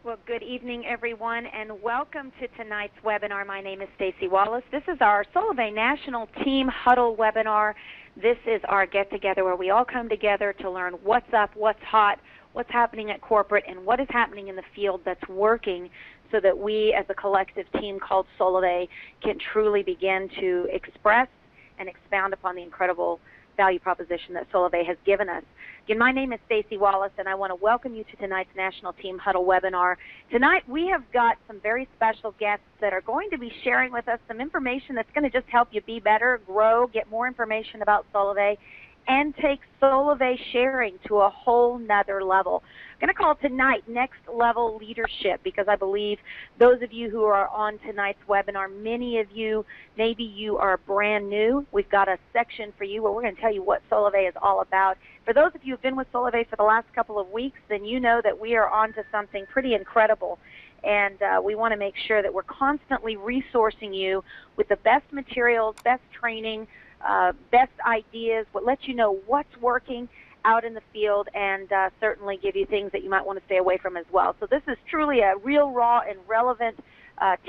Well, good evening, everyone, and welcome to tonight's webinar. My name is Staci Wallace. This is our Solavei National Team Huddle webinar. This is our get-together where we all come together to learn what's up, what's hot, what's happening at corporate, and what is happening in the field that's working so that we as a collective team called Solavei can truly begin to express and expound upon the incredible value proposition that Solavei has given us. Again, my name is Staci Wallace, and I want to welcome you to tonight's National Team Huddle webinar. Tonight, we have got some very special guests that are going to be sharing with us some information that's going to just help you be better, grow, get more information about Solavei, and take Solavei sharing to a whole nother level. I'm going to call tonight Next Level Leadership because I believe those of you who are on tonight's webinar, many of you, maybe you are brand new. We've got a section for you where we're going to tell you what Solavei is all about. For those of you who have been with Solavei for the last couple of weeks, then you know that we are on to something pretty incredible. And we want to make sure that we're constantly resourcing you with the best materials, best training, best ideas, what lets you know what's working out in the field, and certainly give you things that you might want to stay away from as well. So this is truly a real, raw, and relevant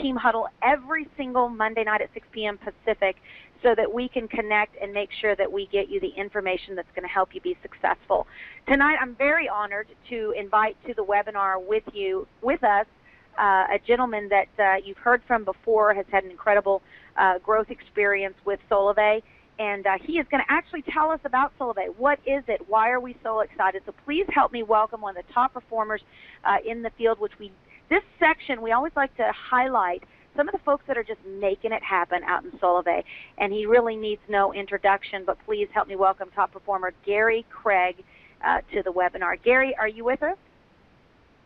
team huddle every single Monday night at 6 p.m. Pacific so that we can connect and make sure that we get you the information that's going to help you be successful. Tonight I'm very honored to invite to the webinar with us, a gentleman that you've heard from before, has had an incredible growth experience with Solavei, and he is going to actually tell us about Solavei. What is it? Why are we so excited? So please help me welcome one of the top performers in the field, this section we always like to highlight some of the folks that are just making it happen out in Solavei, and he really needs no introduction, but please help me welcome top performer Gary Craig to the webinar. Gary, are you with us?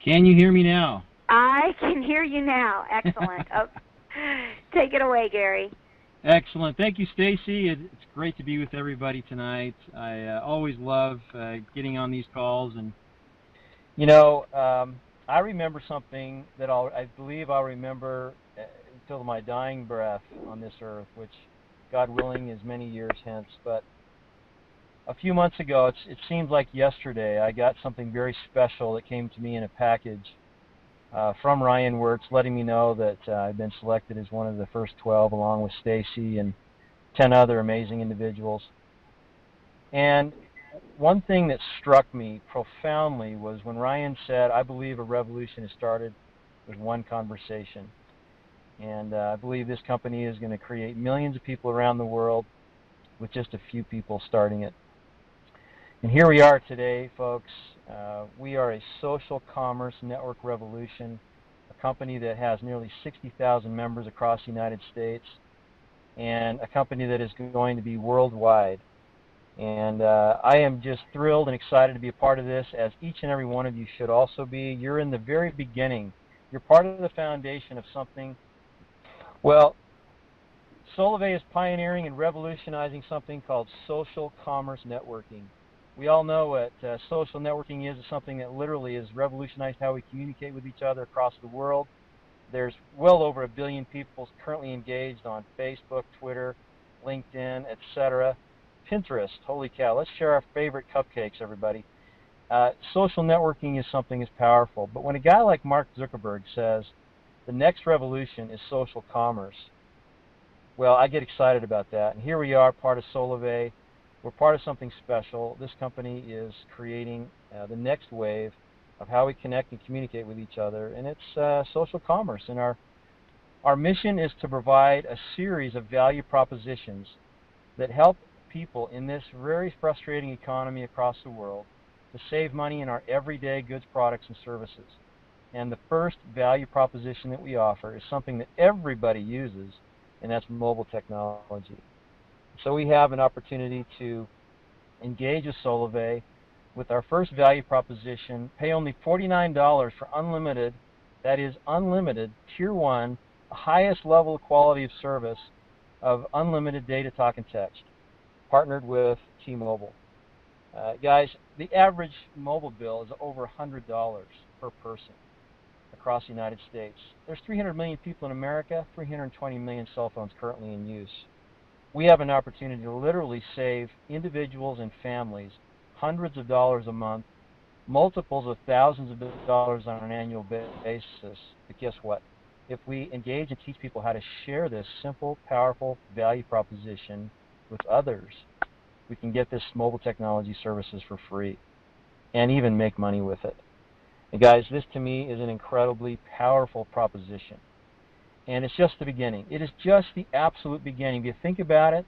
Can you hear me now? I can hear you now. Excellent. Take it away, Gary. Excellent. Thank you, Staci. It's great to be with everybody tonight. I always love getting on these calls, and you know, I remember something that I believe I'll remember until my dying breath on this earth, which, God willing, is many years hence. But a few months ago, it seems like yesterday, I got something very special that came to me in a package from Ryan Wirtz, letting me know that I've been selected as one of the first 12, along with Staci and 10 other amazing individuals. And one thing that struck me profoundly was when Ryan said, "I believe a revolution has started with one conversation." And I believe this company is going to create millions of people around the world with just a few people starting it. And here we are today, folks. We are a social commerce network revolution, a company that has nearly 60,000 members across the United States, and a company that is going to be worldwide. And I am just thrilled and excited to be a part of this, as each and every one of you should also be. You're in the very beginning. You're part of the foundation of something. Well, Solavei is pioneering and revolutionizing something called social commerce networking. We all know what social networking is. It's something that literally has revolutionized how we communicate with each other across the world. There's well over 1 billion people currently engaged on Facebook, Twitter, LinkedIn, etc. Pinterest, holy cow, let's share our favorite cupcakes, everybody. Social networking is something that's powerful, but when a guy like Mark Zuckerberg says the next revolution is social commerce, well, I get excited about that. And here we are, part of Solavei. We're part of something special. This company is creating the next wave of how we connect and communicate with each other, and it's social commerce. And our mission is to provide a series of value propositions that help people in this very frustrating economy across the world to save money in our everyday goods, products, and services. And the first value proposition that we offer is something that everybody uses, and that's mobile technology. So we have an opportunity to engage with Solavei with our first value proposition, pay only $49 for unlimited, that is unlimited, Tier 1, highest level of quality of service of unlimited data, talk, and text, partnered with T-Mobile. Guys, the average mobile bill is over $100 per person across the United States. There's 300 million people in America, 320 million cell phones currently in use. We have an opportunity to literally save individuals and families hundreds of dollars a month multiples of thousands of dollars on an annual basis. But guess what? If we engage and teach people how to share this simple, powerful value proposition with others, we can get this mobile technology services for free and even make money with it. And guys, this to me is an incredibly powerful proposition. And it's just the beginning. It is just the absolute beginning. If you think about it,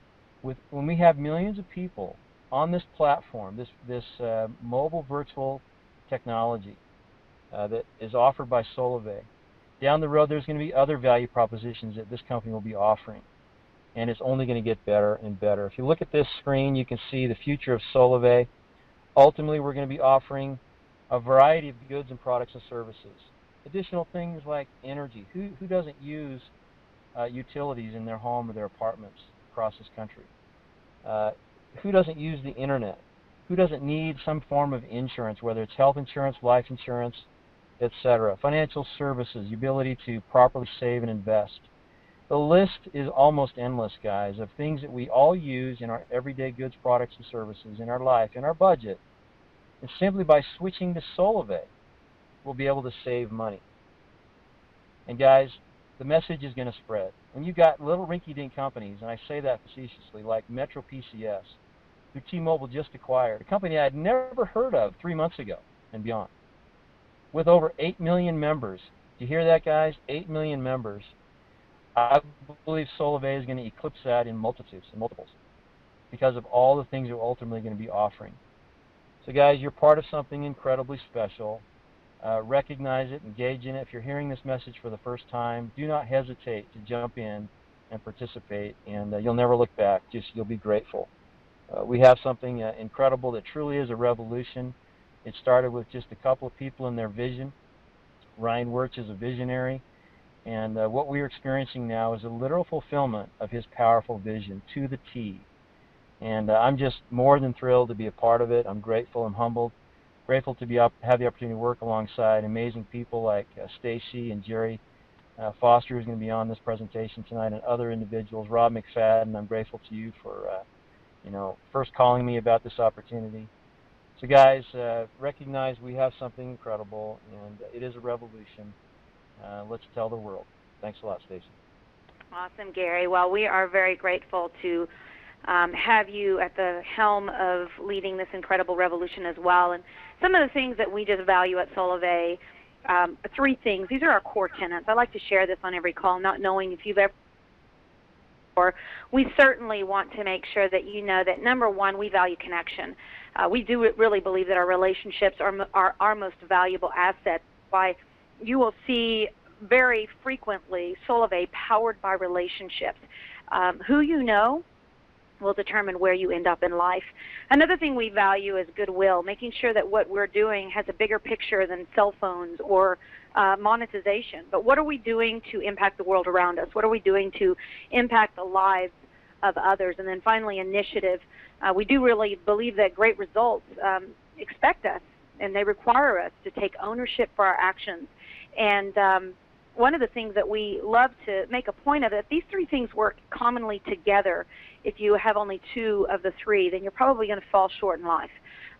when we have millions of people on this platform, this mobile virtual technology that is offered by Solavei, down the road there's going to be other value propositions that this company will be offering. And it's only going to get better and better. If you look at this screen, you can see the future of Solavei. Ultimately, we're going to be offering a variety of goods and products and services. Additional things like energy. Who doesn't use utilities in their home or their apartments across this country? Who doesn't use the internet? Who doesn't need some form of insurance, whether it's health insurance, life insurance, etc.? Financial services, the ability to properly save and invest. The list is almost endless, guys, of things that we all use in our everyday goods, products, and services, in our life, in our budget. And simply by switching to Solavei, we'll be able to save money. And guys, the message is going to spread. When you've got little rinky-dink companies, and I say that facetiously, like Metro PCS, who T-Mobile just acquired, a company I had never heard of 3 months ago and beyond, with over 8 million members. Do you hear that, guys? 8 million members. I believe Solavei is going to eclipse that in multitudes and multiples because of all the things that we're ultimately going to be offering. So guys, you're part of something incredibly special. Recognize it, engage in it. If you're hearing this message for the first time, do not hesitate to jump in and participate, and you'll never look back. You'll be grateful. We have something incredible that truly is a revolution. It started with just a couple of people and their vision. Ryan Wirtz is a visionary, and what we're experiencing now is a literal fulfillment of his powerful vision to the T. And I'm just more than thrilled to be a part of it. I'm grateful. I'm humbled. Grateful to have the opportunity to work alongside amazing people like Staci and Jerry Foster, who's going to be on this presentation tonight, and other individuals. Rob McFadden, I'm grateful to you for first calling me about this opportunity. So guys, recognize we have something incredible, and it is a revolution. Let's tell the world. Thanks a lot, Staci. Awesome, Gary. Well, we are very grateful to have you at the helm of leading this incredible revolution as well. And some of the things that we just value at Solavei, 3 things. These are our core tenets. I like to share this on every call, not knowing if you've ever. We certainly want to make sure that you know that, number one, we value connection. We do really believe that our relationships are our most valuable asset. Why you will see very frequently Solavei powered by relationships. Who you know will determine where you end up in life. Another thing we value is goodwill, making sure that what we're doing has a bigger picture than cell phones or monetization. But what are we doing to impact the world around us? What are we doing to impact the lives of others? And then finally, initiative. We do really believe that great results expect us, and they require us to take ownership for our actions. And one of the things that we love to make a point of, that these 3 things work commonly together. If you have only 2 of the 3, then you're probably going to fall short in life.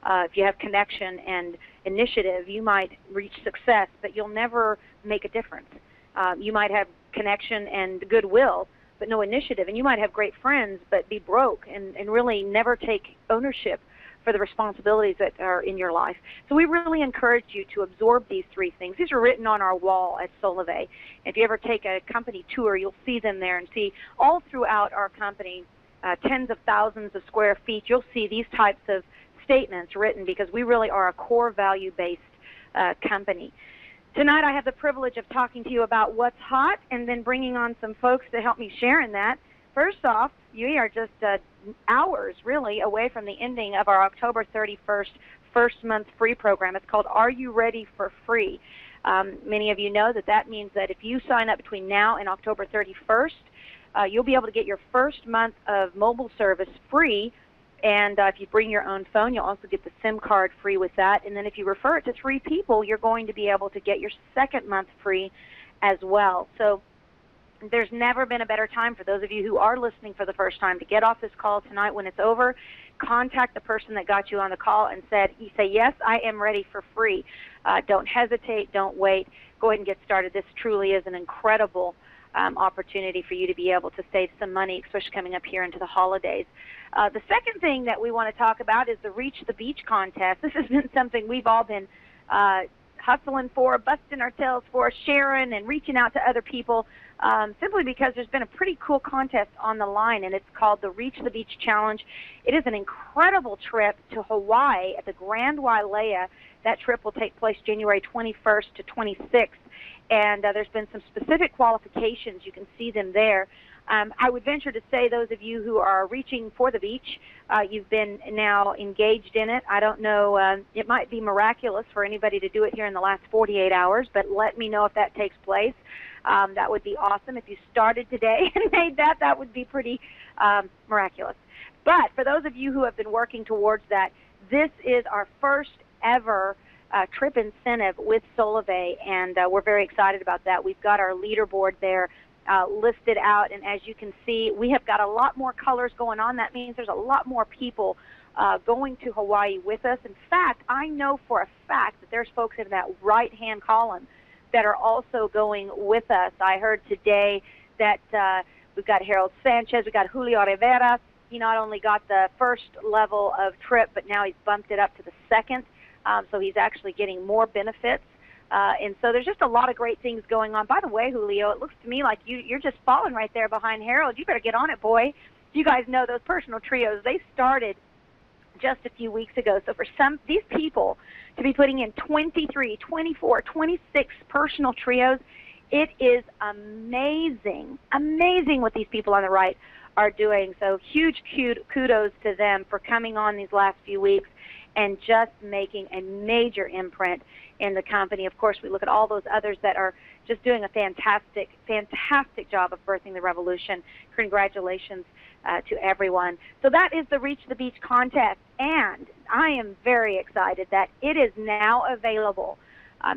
If you have connection and initiative, you might reach success, but you'll never make a difference. You might have connection and goodwill, but no initiative. And you might have great friends, but be broke and really never take ownership for the responsibilities that are in your life. So we really encourage you to absorb these 3 things. These are written on our wall at Solavei. If you ever take a company tour, you'll see them there, and see all throughout our company, tens of thousands of square feet, you'll see these types of statements written, because we really are a core value-based company. Tonight I have the privilege of talking to you about what's hot, and then bringing on some folks to help me share in that. First off, we are just hours, really, away from the ending of our October 31st first month free program. It's called Are You Ready for Free? Many of you know that means that if you sign up between now and October 31st, you'll be able to get your first month of mobile service free. And if you bring your own phone, you'll also get the SIM card free with that. And then if you refer it to 3 people, you're going to be able to get your second month free as well. So there's never been a better time for those of you who are listening for the first time to get off this call tonight when it's over, contact the person that got you on the call and you say, yes, I am ready for free. Don't hesitate. Don't wait. Go ahead and get started. This truly is an incredible opportunity for you to be able to save some money, especially coming up here into the holidays. The second thing that we want to talk about is the Reach the Beach contest. This has been something we've all been hustling for, busting our tails for, sharing and reaching out to other people, simply because there's been a pretty cool contest on the line, and it's called the Reach the Beach Challenge. It is an incredible trip to Hawaii at the Grand Wailea. That trip will take place January 21st to 26th, and there's been some specific qualifications. You can see them there. I would venture to say those of you who are reaching for the beach, you've been now engaged in it. I don't know, it might be miraculous for anybody to do it here in the last 48 hours, but let me know if that takes place. That would be awesome. If you started today and made that, that would be pretty miraculous. But for those of you who have been working towards that, this is our first ever trip incentive with Solavei, and we're very excited about that. We've got our leaderboard there listed out, and as you can see, we have got a lot more colors going on. That means there's a lot more people going to Hawaii with us. In fact, I know for a fact that there's folks in that right-hand column that are also going with us. I heard today that we've got Harold Sanchez, we've got Julio Rivera. He not only got the first level of trip, but now he's bumped it up to the second, so he's actually getting more benefits. And so there's just a lot of great things going on. By the way, Julio, it looks to me like you're just falling right there behind Harold. You better get on it, boy. You guys know those personal trios. They started just a few weeks ago. So for these people to be putting in 23, 24, 26 personal trios, it is amazing, amazing what these people on the right are doing. So huge kudos to them for coming on these last few weeks and just making a major imprint in the company. Of course, we look at all those others that are just doing a fantastic, fantastic job of birthing the revolution. Congratulations to everyone. So that is the Reach the Beach contest, and I am very excited that it is now available.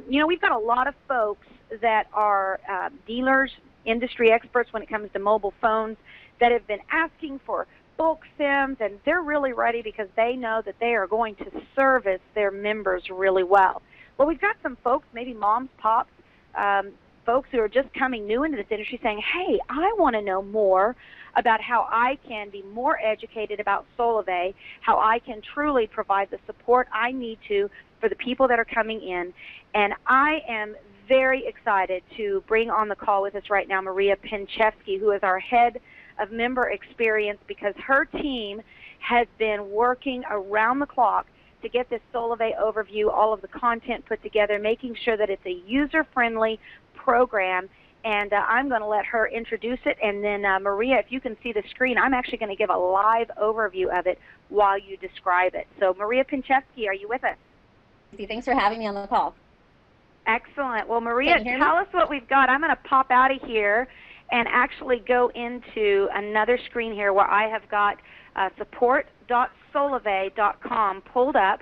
You know, we've got a lot of folks that are dealers, industry experts when it comes to mobile phones that have been asking for bulk SIMs, and they're really ready because they know that they are going to service their members really well. Well, we've got some folks, maybe moms, pops, folks who are just coming new into this industry saying, hey, I want to know more about how I can be more educated about Solavei, how I can truly provide the support I need to for the people that are coming in. And I am very excited to bring on the call with us right now Maria Pinchevsky, who is our head of member experience, because her team has been working around the clock to get this Solavei overview, all of the content put together, making sure that it's a user-friendly program. And I'm going to let her introduce it. And then, Maria, if you can see the screen, I'm actually going to give a live overview of it while you describe it. So, Maria Pinchevsky, are you with us? Thanks for having me on the call. Excellent. Well, Maria, tell us what we've got. I'm going to pop out of here and actually go into another screen here where I have got support.solavei.com pulled up.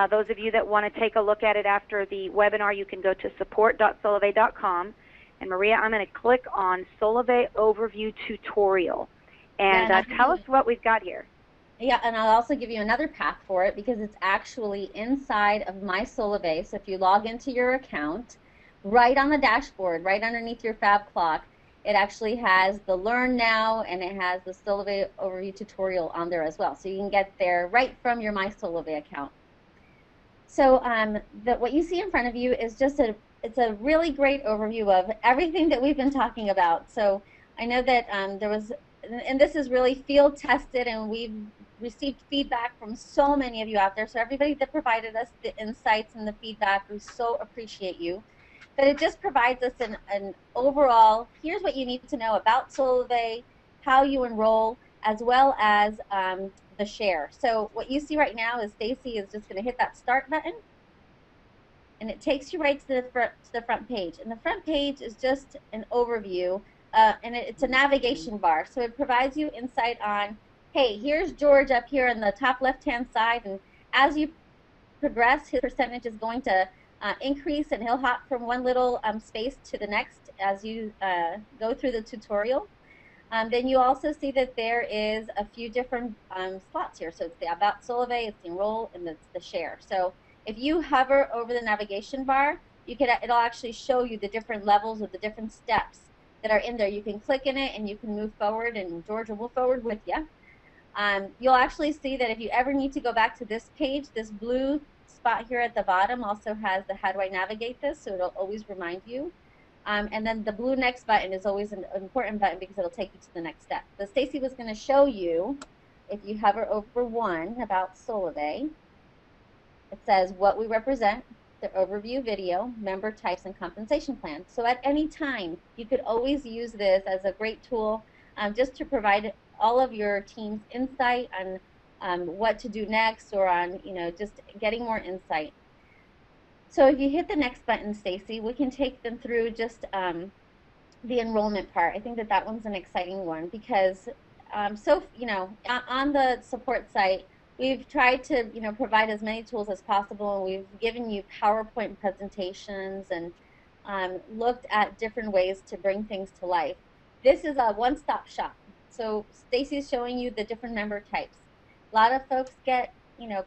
Those of you that want to take a look at it after the webinar, you can go to support.solavei.com. And Maria, I'm going to click on Solavei Overview Tutorial. And tell us what we've got here. Yeah, and I'll also give you another path for it because it's actually inside of My Solavei. So if you log into your account, right on the dashboard, right underneath your Fab Clock, it actually has the Learn Now, and it has the Solavei Overview Tutorial on there as well. So you can get there right from your My Solavei account. So what you see in front of you is just it's a really great overview of everything that we've been talking about. So I know that there was, and this is really field tested, and we've received feedback from so many of you out there. So everybody that provided us the insights and the feedback, we so appreciate you. But it just provides us an overall, here's what you need to know about Solavei, how you enroll, as well as the share. So what you see right now is Staci is just going to hit that start button, and it takes you right to the front page. And the front page is just an overview, and it's a navigation bar. So it provides you insight on, hey, here's George up here on the top left-hand side, and as you progress, his percentage is going to increase, and he'll hop from one little space to the next as you go through the tutorial. Then you also see that there is a few different slots here. So it's the About Solavei, it's the Enroll, and it's the Share. So if you hover over the navigation bar, it'll actually show you the different levels of the different steps that are in there. You can click in it and you can move forward, and George will move forward with you. You'll actually see that if you ever need to go back to this page, this blue spot here at the bottom also has the how do I navigate this, so it'll always remind you. And then the blue next button is always an important button because it'll take you to the next step. So Staci was going to show you, if you hover over 1 about Solavei, it says what we represent, the overview video, member types, and compensation plan. So at any time, you could always use this as a great tool just to provide all of your team's insight on what to do next, or on just getting more insight. So if you hit the next button, Staci, we can take them through just the enrollment part. I think that one's an exciting one because on the support site, we've tried to provide as many tools as possible, and we've given you PowerPoint presentations and looked at different ways to bring things to life. This is a one-stop shop. So Staci's showing you the different member types. A lot of folks get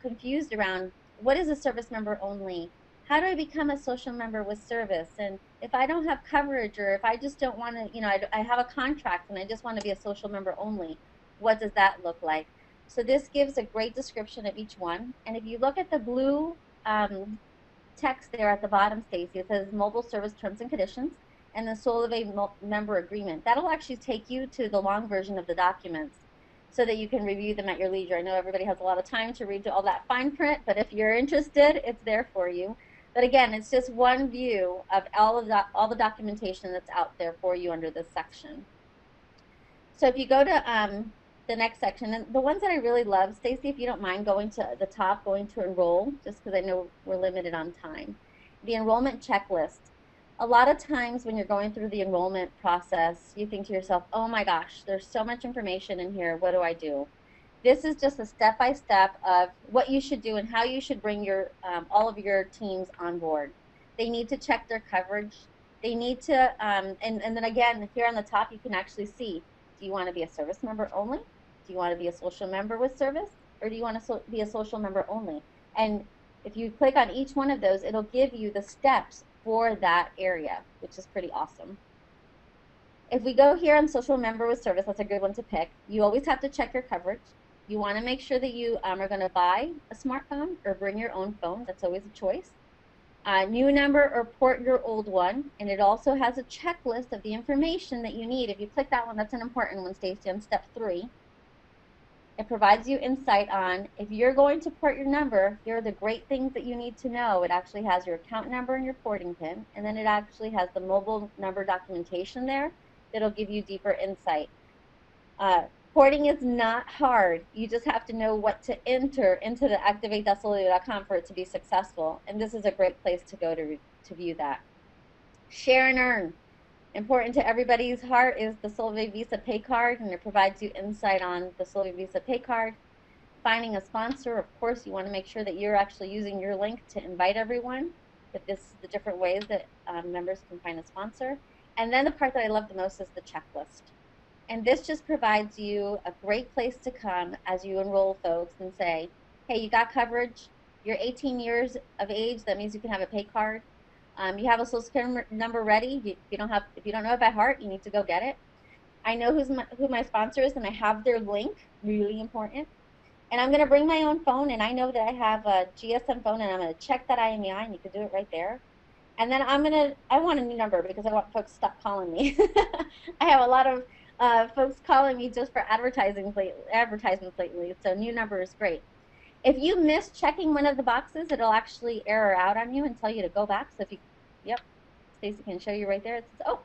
confused around what is a service member only. How do I become a social member with service? And if I don't have coverage, or if I just don't want to, I have a contract and I just want to be a social member only, what does that look like? So this gives a great description of each one. And if you look at the blue text there at the bottom, Staci, it says Mobile Service Terms and Conditions and the Solavei Member Agreement. That'll actually take you to the long version of the documents so that you can review them at your leisure. I know everybody has a lot of time to read all that fine print, but if you're interested, it's there for you. But again, it's just one view of all the documentation that's out there for you under this section. So if you go to the next section, and the ones that I really love, Staci, if you don't mind going to the top, going to Enroll, just because I know we're limited on time. The enrollment checklist. A lot of times when you're going through the enrollment process, you think to yourself, oh my gosh, there's so much information in here, what do I do? This is just a step-by-step of what you should do and how you should bring your all of your teams on board. They need to check their coverage. They need to, and then again, here on the top, you can actually see, do you want to be a service member only? Do you want to be a social member with service? Or do you want to be a social member only? And if you click on each one of those, it'll give you the steps for that area, which is pretty awesome. If we go here on social member with service, that's a good one to pick. You always have to check your coverage. You want to make sure that you are going to buy a smartphone or bring your own phone. That's always a choice. New number or port your old one. And it also has a checklist of the information that you need. If you click that one, that's an important one, Staci, on step 3. It provides you insight on if you're going to port your number, here are the great things that you need to know. It actually has your account number and your porting PIN. And then it actually has the mobile number documentation there that'll give you deeper insight. Porting is not hard. You just have to know what to enter into the activate.solavei.com for it to be successful. And this is a great place to go to view that. Share and earn. Important to everybody's heart is the Solavei Visa Pay Card, and it provides you insight on the Solavei Visa Pay Card. Finding a sponsor, of course, you want to make sure that you're actually using your link to invite everyone. But this is the different ways that members can find a sponsor. And then the part that I love the most is the checklist. And this just provides you a great place to come as you enroll folks and say, hey, you got coverage, you're 18 years of age, that means you can have a pay card. You have a social security number ready. If you don't know it by heart, you need to go get it. I know who my sponsor is, and I have their link, really important. And I'm going to bring my own phone, and I know that I have a GSM phone, and I'm going to check that IMEI, and you can do it right there. And then I want a new number because I want folks to stop calling me. I have a lot of folks calling me just for advertisements lately, so new number is great. If you miss checking one of the boxes, it'll actually error out on you and tell you to go back. So if you, yep, Staci can show you right there. It says, oh,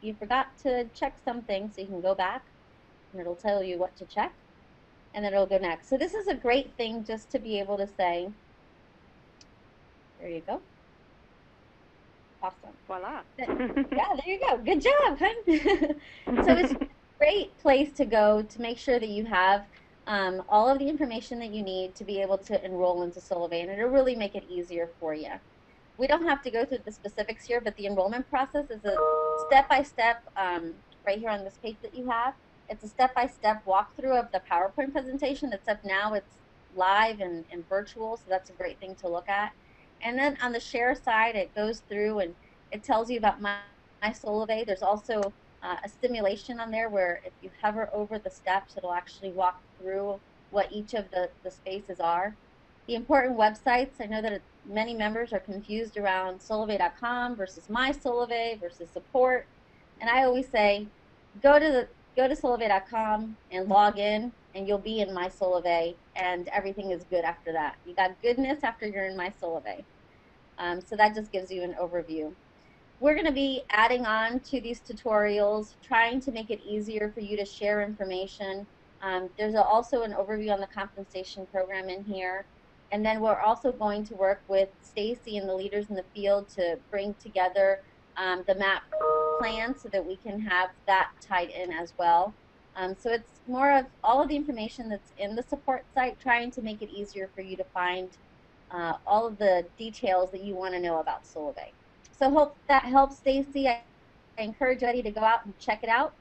you forgot to check something, so you can go back, and it'll tell you what to check, and then it'll go next. So this is a great thing just to be able to say, there you go. Awesome. Voila. Yeah, there you go. Good job, hun. So it's a great place to go to make sure that you have all of the information that you need to be able to enroll into Solavei, and it'll really make it easier for you. We don't have to go through the specifics here, but the enrollment process is a step-by-step right here on this page that you have. It's a step-by-step walkthrough of the PowerPoint presentation, except now it's live and virtual, so that's a great thing to look at. And then on the share side, it goes through and it tells you about my Solavei. There's also a simulation on there where if you hover over the steps, it'll actually walk through what each of the spaces are. The important websites, I know that many members are confused around solavei.com versus my Solavei versus support. And I always say, go to solavei.com and log in, and you'll be in my Solavei, and everything is good after that. You got goodness after you're in my Solavei. So that just gives you an overview. We're going to be adding on to these tutorials, trying to make it easier for you to share information. There's also an overview on the compensation program in here. And then we're also going to work with Staci and the leaders in the field to bring together the map plan so that we can have that tied in as well. So it's more of all of the information that's in the support site, trying to make it easier for you to find all of the details that you want to know about Solavei. So hope that helps, Staci. I encourage everybody to go out and check it out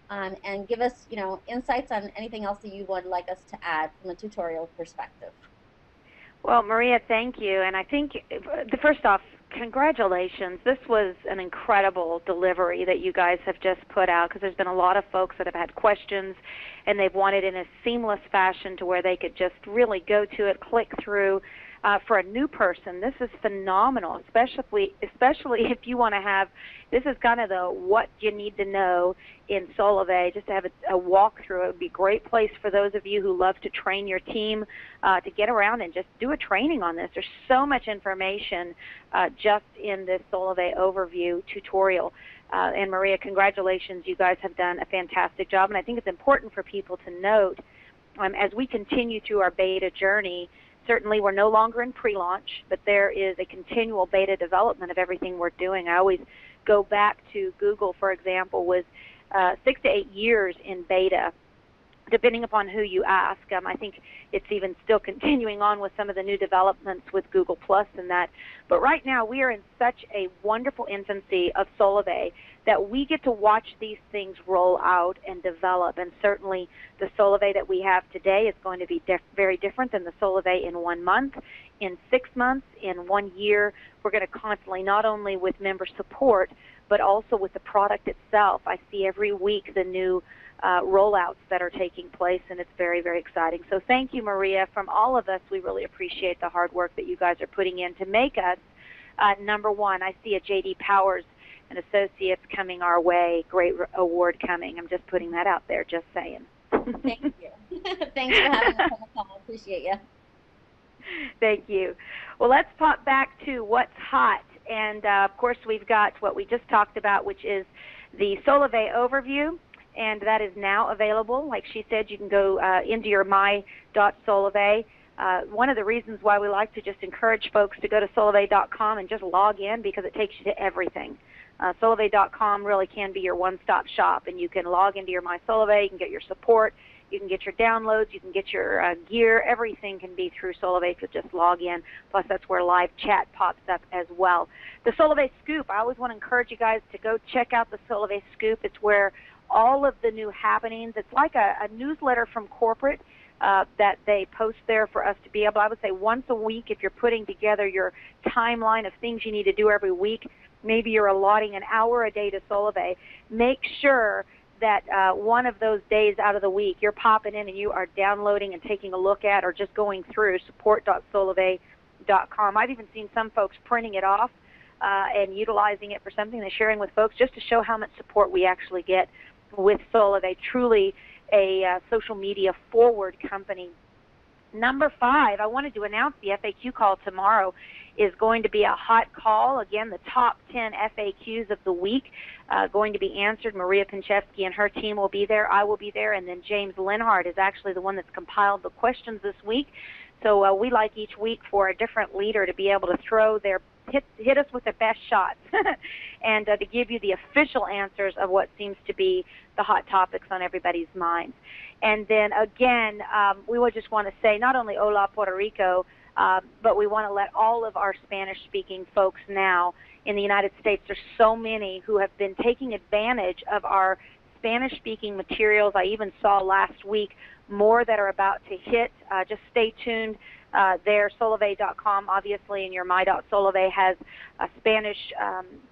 and give us, insights on anything else that you would like us to add from a tutorial perspective. Well, Maria, thank you. And I think, first off, congratulations. This was an incredible delivery that you guys have just put out, because there's been a lot of folks that have had questions, and they've wanted in a seamless fashion to where they could just really go to it, click through. For a new person, this is phenomenal, especially if you want to have, this is kind of the what you need to know in Solavei, just to have a walkthrough. It would be a great place for those of you who love to train your team to get around and just do a training on this. There's so much information just in this Solavei overview tutorial. And Maria, congratulations. You guys have done a fantastic job. And I think it's important for people to note, as we continue through our beta journey, certainly we're no longer in pre-launch, but there is a continual beta development of everything we're doing. I always go back to Google, for example, was 6 to 8 years in beta, depending upon who you ask. I think it's even still continuing on with some of the new developments with Google Plus and that. But right now we are in such a wonderful infancy of Solavei that we get to watch these things roll out and develop. And certainly the Solavei that we have today is going to be very different than the Solavei in 1 month, in 6 months, in 1 year. We're going to constantly, not only with member support, but also with the product itself. I see every week the new rollouts that are taking place, and it's very, very exciting. So thank you, Maria. From all of us, we really appreciate the hard work that you guys are putting in to make us number one. I see a J.D. Powers and Associates coming our way, great award coming. I'm just putting that out there, just saying. Thank you. Thanks for having us on the call. Appreciate you. Thank you. Well, let's pop back to what's hot. And, of course, we've got what we just talked about, which is the Solavei overview. And that is now available. Like she said, you can go into your my.solavei. One of the reasons why we like to just encourage folks to go to solavei.com and just log in, because it takes you to everything. Solavei.com really can be your one-stop shop, and you can log into your My Solavei, you can get your support, you can get your downloads, you can get your gear. Everything can be through Solavei to just log in. Plus, that's where live chat pops up as well. The Solavei Scoop, I always want to encourage you guys to go check out the Solavei Scoop. It's where all of the new happenings, it's like a newsletter from corporate that they post there for us to be able, I would say once a week, if you're putting together your timeline of things you need to do every week, maybe you're allotting an hour a day to Solavei, make sure that one of those days out of the week you're popping in and you are downloading and taking a look at, or just going through support.solavei.com. I've even seen some folks printing it off and utilizing it for something, they're sharing with folks just to show how much support we actually get with Solavei. Truly a social media forward company. Number 5, I wanted to announce the FAQ call tomorrow is going to be a hot call. Again, the top 10 FAQs of the week going to be answered. Maria Pinchevsky and her team will be there. I will be there. And then James Linhart is actually the one that's compiled the questions this week. So we like each week for a different leader to be able to throw their hit us with the best shots and to give you the official answers of what seems to be the hot topics on everybody's minds. And then again, we would just want to say not only hola Puerto Rico, but we want to let all of our Spanish-speaking folks now in the United States, there's so many who have been taking advantage of our Spanish-speaking materials. I even saw last week more that are about to hit. Just stay tuned there, solavei.com, obviously, and your my.solavei has a Spanish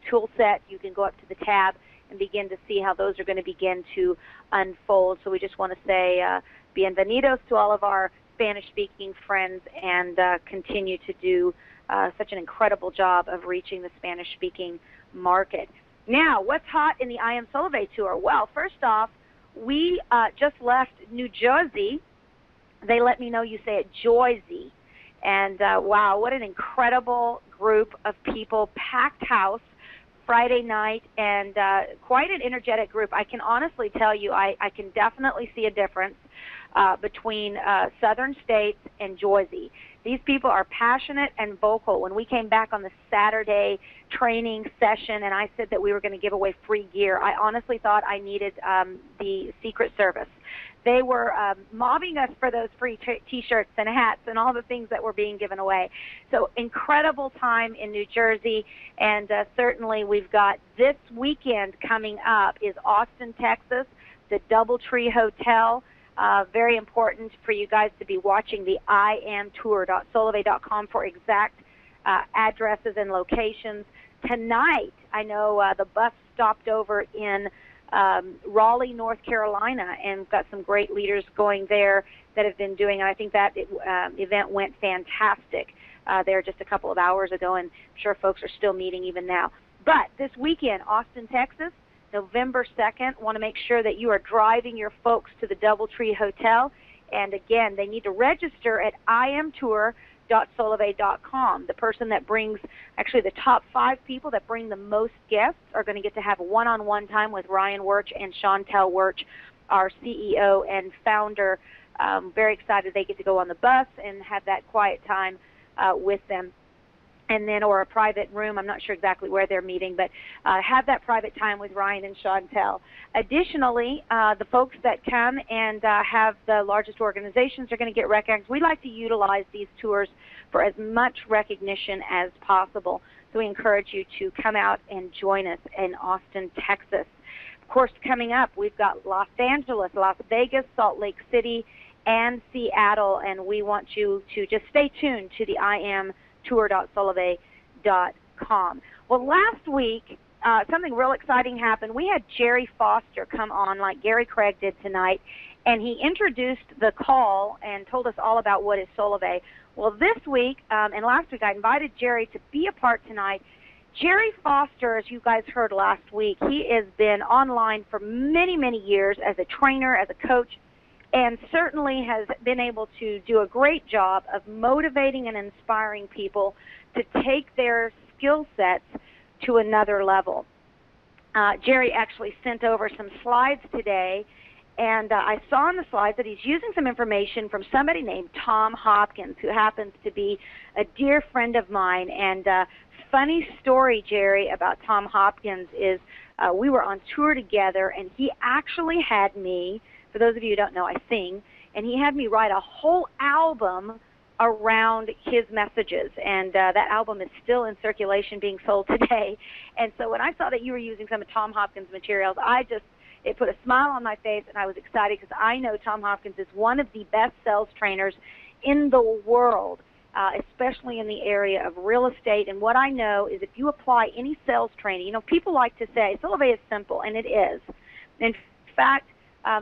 tool set. You can go up to the tab and begin to see how those are going to begin to unfold. So we just want to say bienvenidos to all of our Spanish-speaking friends, and continue to do such an incredible job of reaching the Spanish-speaking market. Now, what's hot in the I Am Solavei tour? Well, first off, we just left New Jersey. They let me know you say it Joyzy. And wow, what an incredible group of people, packed house Friday night, and quite an energetic group. I can honestly tell you I can definitely see a difference between southern states and Joyzy. These people are passionate and vocal. When we came back on the Saturday training session and I said that we were going to give away free gear, I honestly thought I needed the Secret Service. They were mobbing us for those free T-shirts and hats and all the things that were being given away. So incredible time in New Jersey, and certainly we've got this weekend coming up is Austin, Texas, the DoubleTree Hotel. Very important for you guys to be watching the iamtour.solavei.com for exact addresses and locations. Tonight, I know the bus stopped over in Raleigh, North Carolina, and got some great leaders going there that have been doing, and I think that event went fantastic there just a couple of hours ago, and I'm sure folks are still meeting even now. But this weekend, Austin, Texas, November 2nd, want to make sure that you are driving your folks to the DoubleTree Hotel. And again, they need to register at iamtour.solavei.com. The person that brings, actually the top 5 people that bring the most guests are going to get to have a one-on-one time with Ryan Wirch and Chantel Wirch, our CEO and founder. Very excited they get to go on the bus and have that quiet time with them. And then, or a private room, I'm not sure exactly where they're meeting, but have that private time with Ryan and Chantel. Additionally, the folks that come and have the largest organizations are going to get recognized. We like to utilize these tours for as much recognition as possible. So we encourage you to come out and join us in Austin, Texas. Of course, coming up, we've got Los Angeles, Las Vegas, Salt Lake City, and Seattle, and we want you to just stay tuned to the iamtour.solavei.com. Well, last week, something real exciting happened. We had Jerry Foster come on like Gary Craig did tonight, and he introduced the call and told us all about what is Solavei. Well, this week and last week, I invited Jerry to be a part tonight. Jerry Foster, as you guys heard last week, he has been online for many, many years as a trainer, as a coach, and certainly has been able to do a great job of motivating and inspiring people to take their skill sets to another level. Jerry actually sent over some slides today, and I saw on the slides that he's using some information from somebody named Tom Hopkins, who happens to be a dear friend of mine. And funny story, Jerry, about Tom Hopkins is we were on tour together, and he actually had me, for those of you who don't know, I sing, and he had me write a whole album around his messages, and that album is still in circulation being sold today. And so when I saw that you were using some of Tom Hopkins' materials, it put a smile on my face, and I was excited because I know Tom Hopkins is one of the best sales trainers in the world, especially in the area of real estate. And what I know is if you apply any sales training, you know, people like to say, Solavei is simple, and it is. In fact,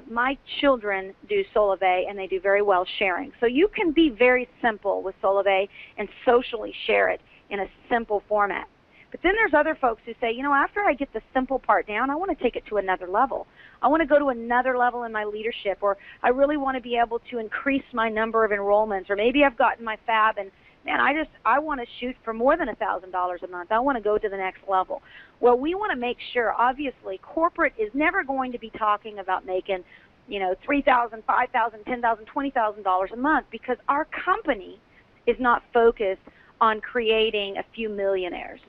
my children do Solavei, and they do very well sharing. So you can be very simple with Solavei and socially share it in a simple format. But then there's other folks who say, you know, after I get the simple part down, I want to take it to another level. I want to go to another level in my leadership, or I really want to be able to increase my number of enrollments, or maybe I've gotten my fab and, man, I want to shoot for more than $1,000 a month. I want to go to the next level. Well, we want to make sure, obviously, corporate is never going to be talking about making, you know, $3,000, $5,000, $10,000, $20,000 a month, because our company is not focused on creating a few millionaires.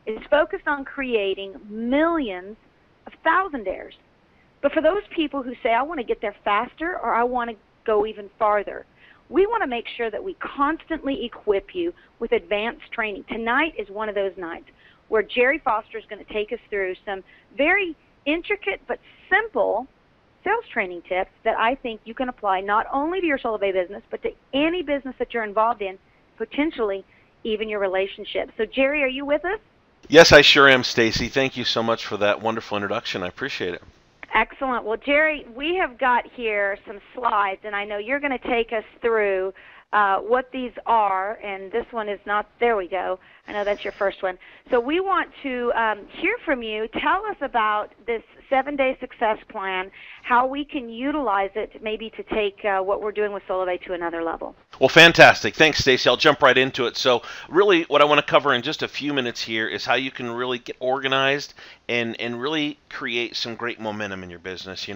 It's focused on creating millions of thousandaires. But for those people who say, I want to get there faster, or I want to go even farther, we want to make sure that we constantly equip you with advanced training. Tonight is one of those nights where Jerry Foster is going to take us through some very intricate but simple sales training tips that I think you can apply not only to your Solavei business, but to any business that you're involved in, potentially even your relationship. So, Jerry, are you with us? Yes, I sure am, Staci. Thank you so much for that wonderful introduction. I appreciate it. Excellent. Well, Jerry, we have got here some slides, and I know you're going to take us through what these are, and this one is not, there we go. I know that's your first one. So we want to hear from you. Tell us about this 7-day success plan, how we can utilize it maybe to take what we're doing with Solavei to another level. Well, fantastic. Thanks, Staci. I'll jump right into it. So really what I want to cover in just a few minutes here is how you can really get organized and really create some great momentum in your business.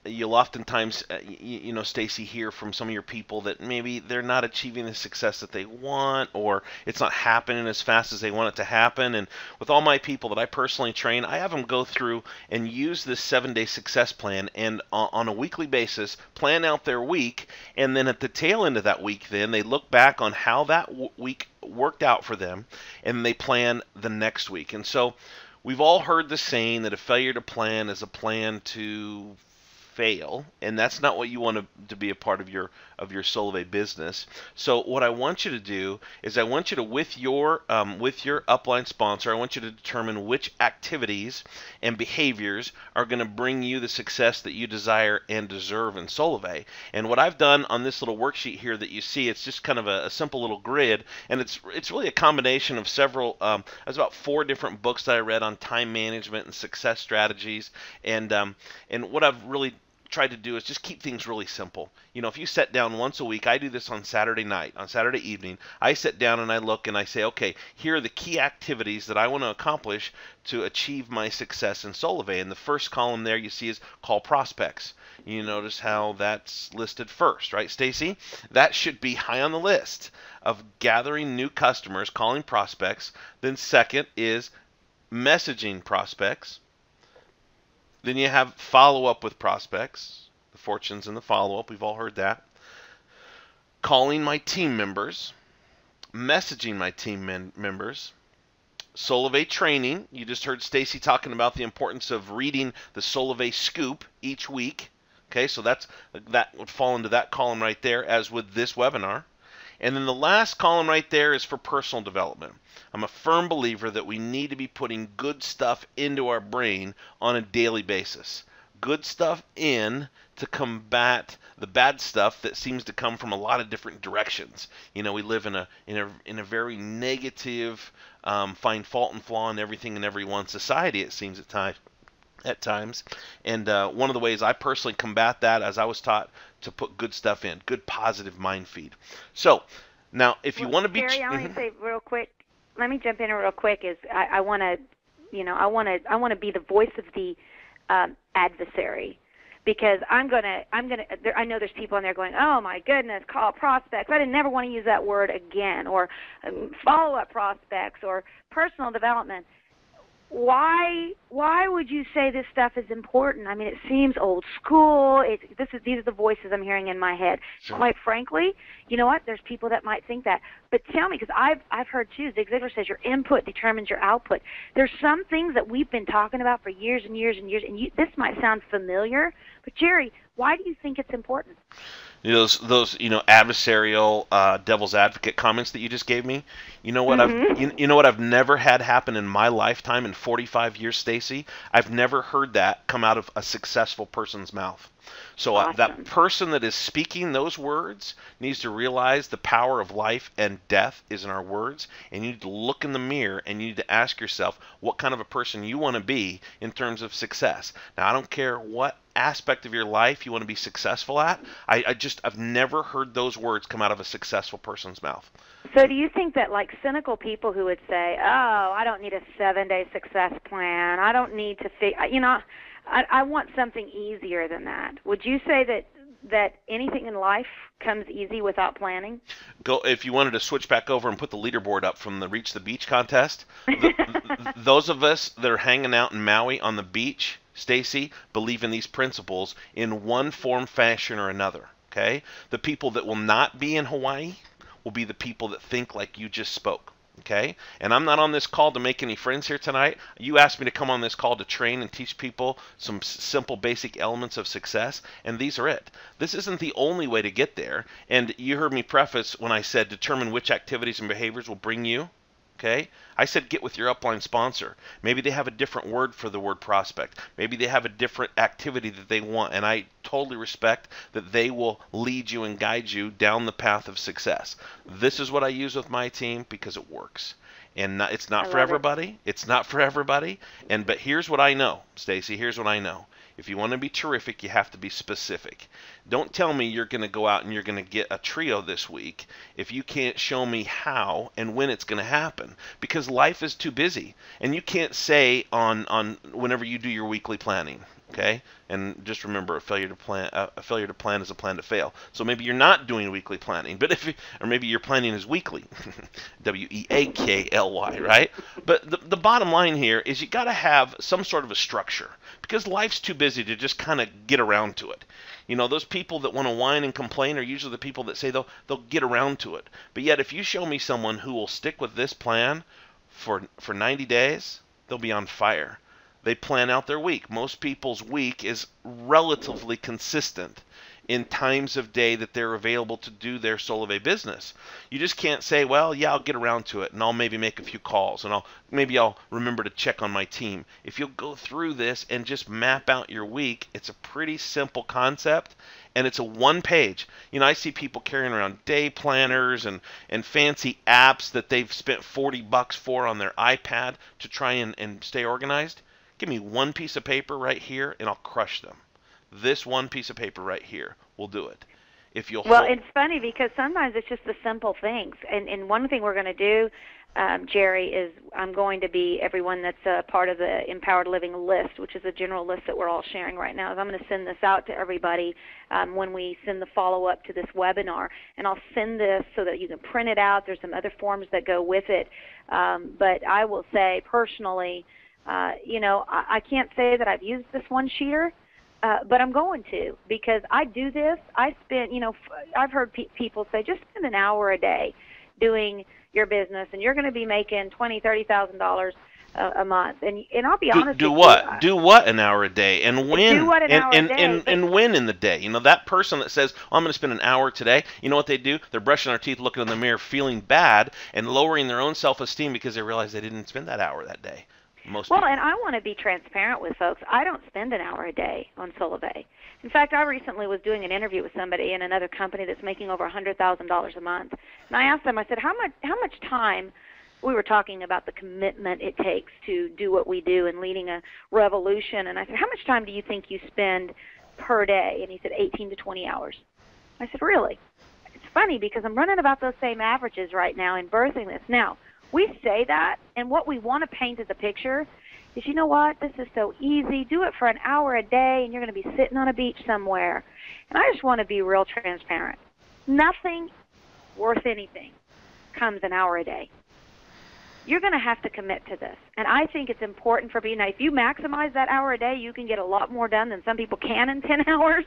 You'll oftentimes, Staci, hear from some of your people that maybe they're not achieving the success that they want, or it's not happening as fast as they want it to happen. And with all my people that I personally train, I have them go through and use this 7-day success plan, and on a weekly basis, plan out their week, and then at the tail end of that week, then they look back on how that week worked out for them, and they plan the next week. And so we've all heard the saying that a failure to plan is a plan to fail, and that's not what you want to be a part of your Solavei business. So what I want you to do is I want you to, with your upline sponsor, I want you to determine which activities and behaviors are going to bring you the success that you desire and deserve in Solavei. And what I've done on this little worksheet here that you see, it's just kind of a simple little grid, and it's really a combination of several. There's about 4 different books that I read on time management and success strategies, and what I've really tried to do is just keep things really simple. If you sit down once a week, I do this on Saturday night, on Saturday evening, I sit down and I look and I say, okay, here are the key activities that I want to accomplish to achieve my success in Solavei. And the first column there you see is call prospects. You notice how that's listed first, right, Staci? That should be high on the list of gathering new customers, calling prospects. Then second is messaging prospects. Then you have follow-up with prospects, the fortunes in the follow-up, we've all heard that. Calling my team members, messaging my team members, Solavei training. You just heard Staci talking about the importance of reading the Solavei scoop each week. Okay, so that would fall into that column right there, as with this webinar. And then the last column right there is for personal development. I'm a firm believer that we need to be putting good stuff into our brain on a daily basis. Good stuff in to combat the bad stuff that seems to come from a lot of different directions. We live in a very negative, find fault and flaw in everything and everyone society, it seems at times. And one of the ways I personally combat that, as I was taught, to put good stuff in, good positive mind feed. So now, if you want to be, Jerry, I want to say real quick. Let me jump in real quick. I want to be the voice of the adversary, because I know there's people in there going, oh my goodness, call prospects. I never want to use that word again, or follow-up prospects, or personal development. Why would you say this stuff is important? I mean, it seems old school. These are the voices I'm hearing in my head. Sure. Quite frankly, you know what? There's people that might think that. But tell me, because I've heard too, Zig Ziglar says your input determines your output. There's some things that we've been talking about for years and years and years, and this might sound familiar, but Jerry, why do you think it's important? Those adversarial devil's advocate comments that you just gave me. You know what I've never had happen in my lifetime in 45 years, Staci? I've never heard that come out of a successful person's mouth. So awesome. That person that is speaking those words needs to realize the power of life and death is in our words, and you need to look in the mirror and you need to ask yourself what kind of a person you want to be in terms of success. Now, I don't care what aspect of your life you want to be successful at. I've never heard those words come out of a successful person's mouth. So do you think that, like, cynical people who would say, oh, I don't need a 7-day success plan, I don't need to I want something easier than that. Would you say that anything in life comes easy without planning? If you wanted to switch back over and put the leaderboard up from the Reach the Beach contest, those of us that are hanging out in Maui on the beach, Staci, believe in these principles in one form, fashion, or another. Okay? The people that will not be in Hawaii will be the people that think like you just spoke. Okay? And I'm not on this call to make any friends here tonight. You asked me to come on this call to train and teach people some simple basic elements of success, and these are it. This isn't the only way to get there. And you heard me preface when I said determine which activities and behaviors will bring you. Okay? I said get with your upline sponsor. Maybe they have a different word for the word prospect. Maybe they have a different activity that they want, and I totally respect that they will lead you and guide you down the path of success. This is what I use with my team because it works. And it's not for everybody. It's not for everybody. But here's what I know, Staci. Here's what I know. If you want to be terrific, you have to be specific. Don't tell me you're going to go out and you're going to get a trio this week if you can't show me how and when it's going to happen, because life is too busy. And you can't say on whenever you do your weekly planning, okay? And just remember, a failure to plan is a plan to fail. So maybe you're not doing weekly planning, or maybe your planning is weekly, weakly, right? But the bottom line here is you got to have some sort of a structure, because life's too busy to just kind of get around to it. You know, those people that want to whine and complain are usually the people that say they'll get around to it. But yet, if you show me someone who will stick with this plan for 90 days, they'll be on fire. They plan out their week. Most people's week is relatively consistent in times of day that they're available to do their Solavei business. You just can't say, well, yeah, I'll get around to it, and I'll maybe make a few calls, and maybe I'll remember to check on my team. If you'll go through this and just map out your week, it's a pretty simple concept, and it's a one page. You know, I see people carrying around day planners and fancy apps that they've spent $40 for on their iPad to try and stay organized. Give me one piece of paper right here, and I'll crush them. This one piece of paper right here will do it. If you'll it's funny because sometimes it's just the simple things. And one thing we're going to do, Jerry, is I'm going to be everyone that's a part of the Empowered Living list, which is a general list that we're all sharing right now. Is I'm going to send this out to everybody when we send the follow-up to this webinar. And I'll send this so that you can print it out. There's some other forms that go with it. But I will say personally, I can't say that I've used this one-sheeter, but I'm going to, because I do this. I spend, I've heard people say, just spend an hour a day doing your business, and you're going to be making $20,000, $30,000 a month. And I'll be honest. Do what? Do what an hour a day, and when? Do what an hour a day. And when in the day? You know, that person that says, I'm going to spend an hour today, you know what they do? They're brushing their teeth, looking in the mirror, feeling bad, and lowering their own self-esteem because they realize they didn't spend that hour that day. And I want to be transparent with folks. I don't spend an hour a day on Solavei. In fact, I recently was doing an interview with somebody in another company that's making over $100,000 a month. And I asked them, I said, how much time, we were talking about the commitment it takes to do what we do and leading a revolution. And I said, how much time do you think you spend per day? And he said, 18 to 20 hours. I said, really? It's funny because I'm running about those same averages right now in birthing this. Now, we say that, and what we want to paint as a picture is, you know what, this is so easy. Do it for an hour a day, and you're going to be sitting on a beach somewhere. And I just want to be real transparent. Nothing worth anything comes an hour a day. You're going to have to commit to this. And I think it's important for people. Now, if you maximize that hour a day, you can get a lot more done than some people can in 10 hours.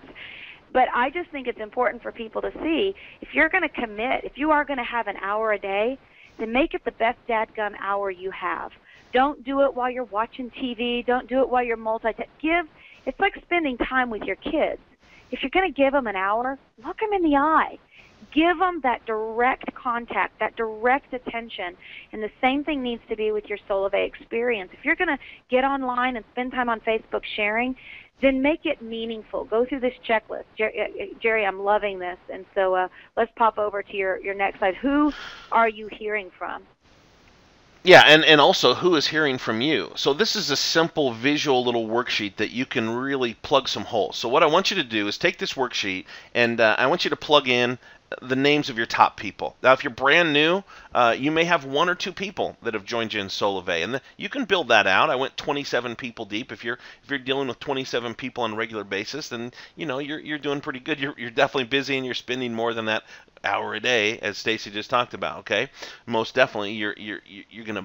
But I just think it's important for people to see, if you're going to commit, if you are going to have an hour a day, then make it the best dadgum hour you have. Don't do it while you're watching TV. Don't do it while you're multitasking. It's like spending time with your kids. If you're going to give them an hour, look them in the eye. Give them that direct contact, that direct attention. And the same thing needs to be with your Solavei experience. If you're going to get online and spend time on Facebook sharing, then make it meaningful. Go through this checklist. Jerry, I'm loving this. And so let's pop over to your next slide. Who are you hearing from? Yeah, and also who is hearing from you. So this is a simple visual little worksheet that you can really plug some holes. So what I want you to do is take this worksheet, and I want you to plug in the names of your top people. Now, if you're brand new, you may have one or two people that have joined you in Solavei, and you can build that out. I went 27 people deep. If you're dealing with 27 people on a regular basis, then you're doing pretty good. You're definitely busy, and you're spending more than that hour a day, as Staci just talked about. Okay, most definitely, you're going to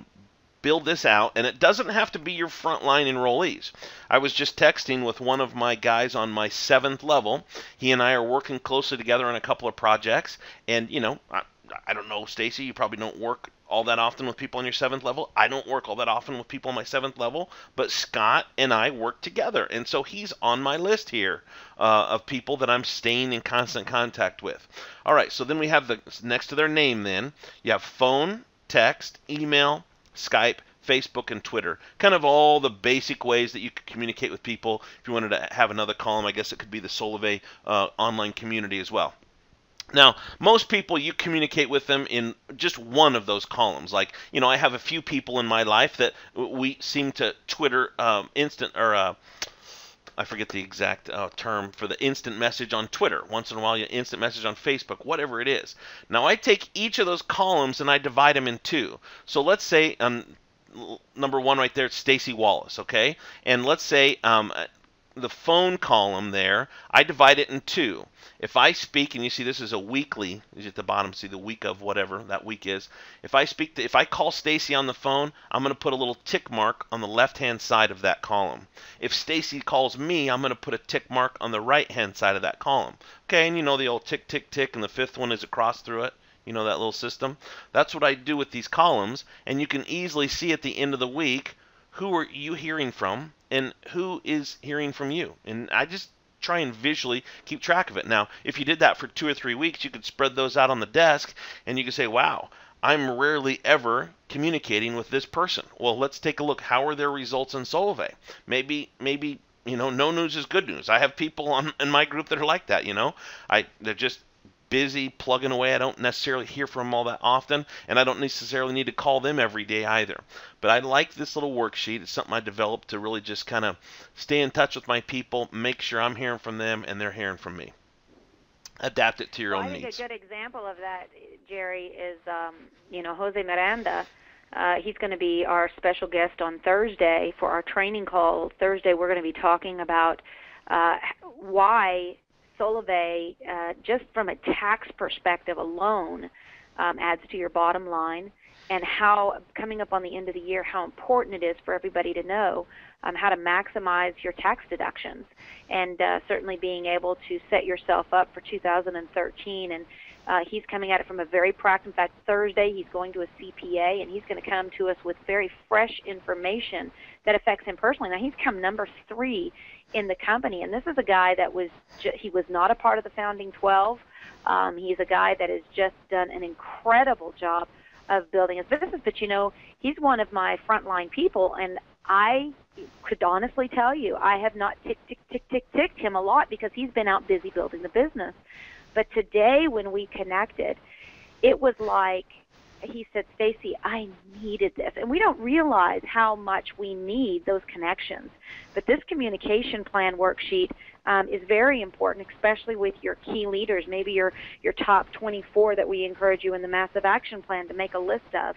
build this out, and it doesn't have to be your frontline enrollees. I was just texting with one of my guys on my 7th level. He and I are working closely together on a couple of projects, and I don't know, Stacy, you probably don't work all that often with people on your 7th level. I don't work all that often with people on my 7th level, but Scott and I work together. And so he's on my list here of people that I'm staying in constant contact with. All right, so then we have next to their name then, you have phone, text, email, Skype, Facebook, and Twitter. Kind of all the basic ways that you could communicate with people. If you wanted to have another column, I guess it could be the Solavei online community as well. Now, most people, you communicate with them in just one of those columns. Like, I have a few people in my life that we seem to Twitter instant, or I forget the exact term for the instant message on Twitter. Once in a while, you instant message on Facebook, whatever it is. Now, I take each of those columns and I divide them in two. So let's say, number one right there, it's Staci Wallace, okay? And let's say the phone column there, I divide it in two. If I speak, and you see this is a weekly, is at the bottom, see the week of whatever that week is. If I call Stacy on the phone, I'm going to put a little tick mark on the left-hand side of that column. If Stacy calls me, I'm going to put a tick mark on the right-hand side of that column. Okay, and you know the old tick, tick, tick, and the fifth one is a cross through it. You know that little system? That's what I do with these columns, and you can easily see at the end of the week who are you hearing from and who is hearing from you. And I just try and visually keep track of it. Now, if you did that for 2 or 3 weeks, you could spread those out on the desk, and you could say, wow, I'm rarely ever communicating with this person. Well, let's take a look. How are their results in Solavei? Maybe no news is good news. I have people in my group that are like that. They're just busy plugging away. I don't necessarily hear from them all that often, and I don't necessarily need to call them every day either. But I like this little worksheet. It's something I developed to really just kind of stay in touch with my people, make sure I'm hearing from them and they're hearing from me. Adapt it to your own needs. I think a good example of that, Jerry, is Jose Miranda. He's going to be our special guest on Thursday for our training call. Thursday we're going to be talking about why Solavei, just from a tax perspective alone, adds to your bottom line, and how, coming up on the end of the year, how important it is for everybody to know how to maximize your tax deductions, and certainly being able to set yourself up for 2013. And he's coming at it from a very practical. In fact, Thursday he's going to a CPA, and he's going to come to us with very fresh information that affects him personally. Now, he's come number 3 in the company, and this is a guy that he was not a part of the founding 12. He's a guy that has just done an incredible job of building his business, but he's one of my frontline people, and I could honestly tell you I have not ticked him a lot because he's been out busy building the business. But today when we connected, it was like he said, Stacy, I needed this. And we don't realize how much we need those connections. But this communication plan worksheet is very important, especially with your key leaders, maybe your top 24 that we encourage you in the Massive Action Plan to make a list of.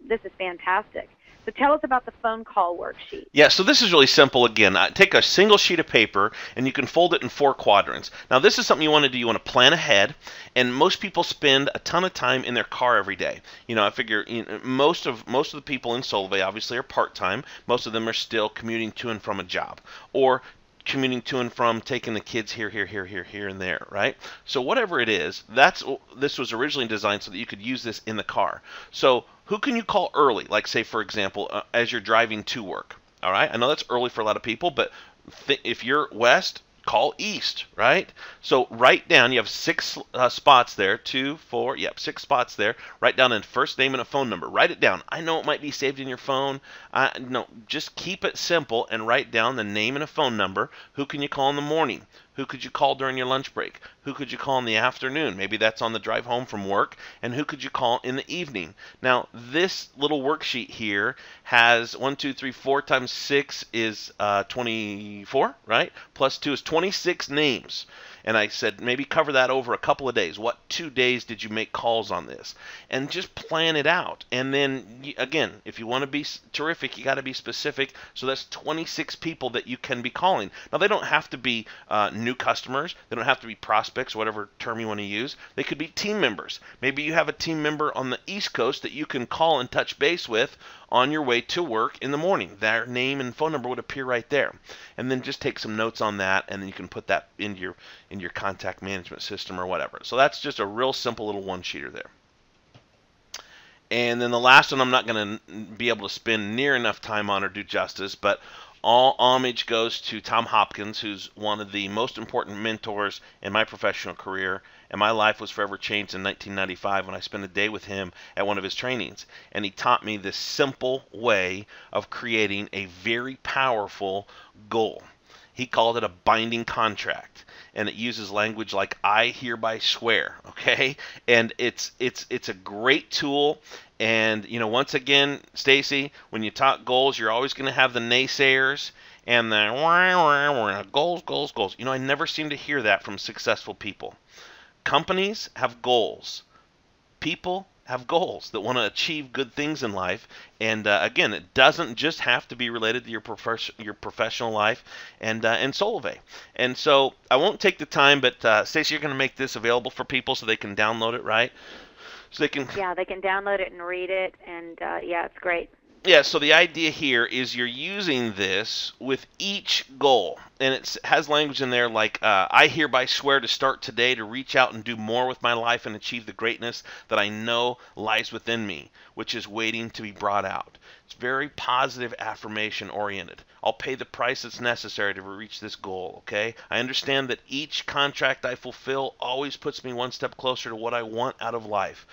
This is fantastic. So tell us about the phone call worksheet. Yeah, so this is really simple. Again, take a single sheet of paper and you can fold it in 4 quadrants. Now, this is something you want to do. You want to plan ahead, and most people spend a ton of time in their car every day. I figure most of the people in Solavei obviously are part-time. Most of them are still commuting to and from a job, or commuting to and from, taking the kids here, and there, right? So whatever it is, this was originally designed so that you could use this in the car. So who can you call early? Like, say, for example, as you're driving to work, all right? I know that's early for a lot of people, but if you're west, call east, right? So write down, you have 6 spots there, 2, 4, 6 spots there. Write down a first name and a phone number. Write it down. I know it might be saved in your phone. No, just keep it simple and write down the name and a phone number. Who can you call in the morning? Who could you call during your lunch break? Who could you call in the afternoon? Maybe that's on the drive home from work. And who could you call in the evening? Now, this little worksheet here has 1, 2, 3, 4 times 6 is 24, right? Plus 2 is 26 names. And I said, maybe cover that over a couple of days. What 2 days did you make calls on this? And just plan it out. And then, again, if you want to be terrific, you got to be specific. So that's 26 people that you can be calling. Now, they don't have to be new customers. They don't have to be prospects, whatever term you want to use. They could be team members. Maybe you have a team member on the East Coast that you can call and touch base with on your way to work in the morning. Their name and phone number would appear right there. And then just take some notes on that, and then you can put that into in your contact management system or whatever. So that's just a real simple little one-sheeter there. And then the last one I'm not going to be able to spend near enough time on or do justice, but all homage goes to Tom Hopkins, who's one of the most important mentors in my professional career, and my life was forever changed in 1995 when I spent a day with him at one of his trainings. And he taught me this simple way of creating a very powerful goal. He called it a binding contract, and it uses language like "I hereby swear." Okay, and it's a great tool. And you know, once again, Staci, when you talk goals, you're always going to have the naysayers and the goals. You know, I never seem to hear that from successful people. Companies have goals. People have goals that want to achieve good things in life, and again, it doesn't just have to be related to your professional life and Solavei. And so I won't take the time, but Staci, you're going to make this available for people so they can download it, right? So they can. Yeah, they can download it and read it, and yeah, it's great. Yeah, so the idea here is you're using this with each goal, and it has language in there like, I hereby swear to start today to reach out and do more with my life and achieve the greatness that I know lies within me, which is waiting to be brought out. It's very positive, affirmation oriented. I'll pay the price that's necessary to reach this goal, okay? I understand that each contract I fulfill always puts me one step closer to what I want out of life.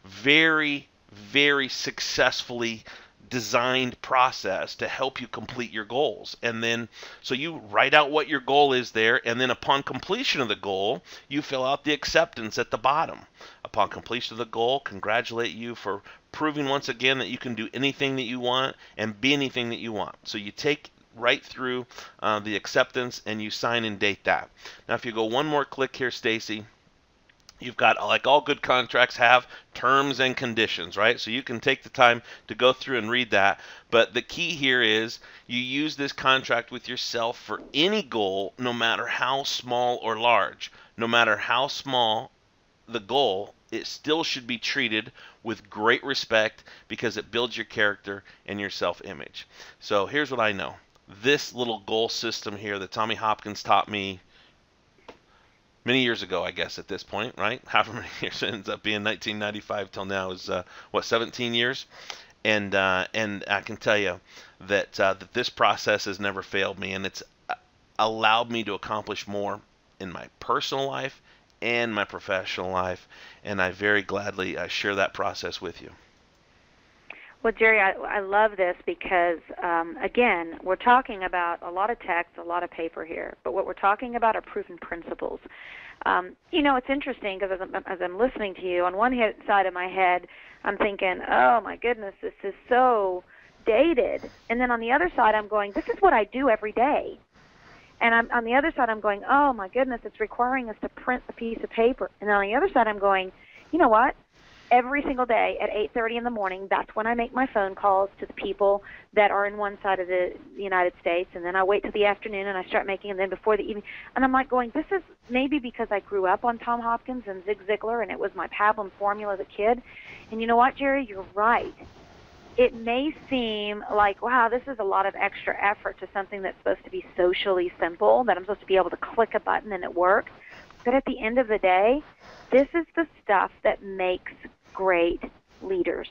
Very, very successfully designed process to help you complete your goals. And then, so you write out what your goal is there, and then upon completion of the goal, you fill out the acceptance at the bottom. Upon completion of the goal, congratulate you for proving once again that you can do anything that you want and be anything that you want. So you take right through the acceptance and you sign and date that. Now, if you go one more click here, Staci, you've got, like all good contracts have, terms and conditions, right? So you can take the time to go through and read that. But the key here is you use this contract with yourself for any goal, no matter how small or large. No matter how small the goal, it still should be treated with great respect because it builds your character and your self-image. So here's what I know. This little goal system here that Tommy Hopkins taught me many years ago, I guess, at this point, right? However many years it ends up being, 1995 till now is, 17 years? And I can tell you that that this process has never failed me, and it's allowed me to accomplish more in my personal life and my professional life, and I very gladly share that process with you. Well, Jerry, I love this because, again, we're talking about a lot of text, a lot of paper here, but what we're talking about are proven principles. You know, it's interesting because as I'm listening to you, on one side of my head, I'm thinking, oh, my goodness, this is so dated. And then on the other side, I'm going, this is what I do every day. And on the other side, I'm going, oh, my goodness, it's requiring us to print a piece of paper. And then on the other side, I'm going, you know what? Every single day at 8:30 in the morning, that's when I make my phone calls to the people that are in one side of the United States, and then I wait till the afternoon and I start making them, then before the evening. And I'm like going, this is maybe because I grew up on Tom Hopkins and Zig Ziglar, and it was my pablum formula as a kid. And you know what, Jerry? You're right. It may seem like, wow, this is a lot of extra effort to something that's supposed to be socially simple, that I'm supposed to be able to click a button and it works. But at the end of the day, this is the stuff that makes great leaders,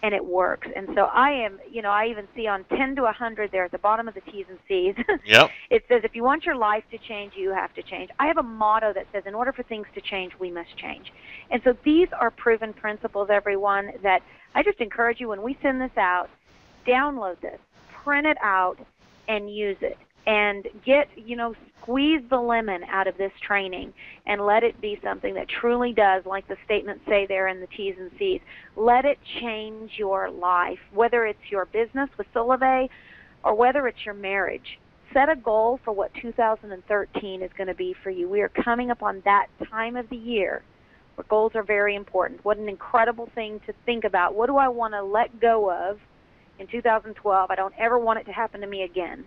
and it works. And so I am, you know, I even see on 10 to 100 there at the bottom of the T's and C's, Yep. It says, if you want your life to change, you have to change. I have a motto that says, in order for things to change, we must change. And so these are proven principles, everyone, that I just encourage you, when we send this out, download this, print it out, and use it. And get, you know, squeeze the lemon out of this training and let it be something that truly does, like the statements say there in the T's and C's, let it change your life, whether it's your business with Solavei or whether it's your marriage. Set a goal for what 2013 is going to be for you. We are coming up on that time of the year where goals are very important. What an incredible thing to think about. What do I want to let go of in 2012? I don't ever want it to happen to me again.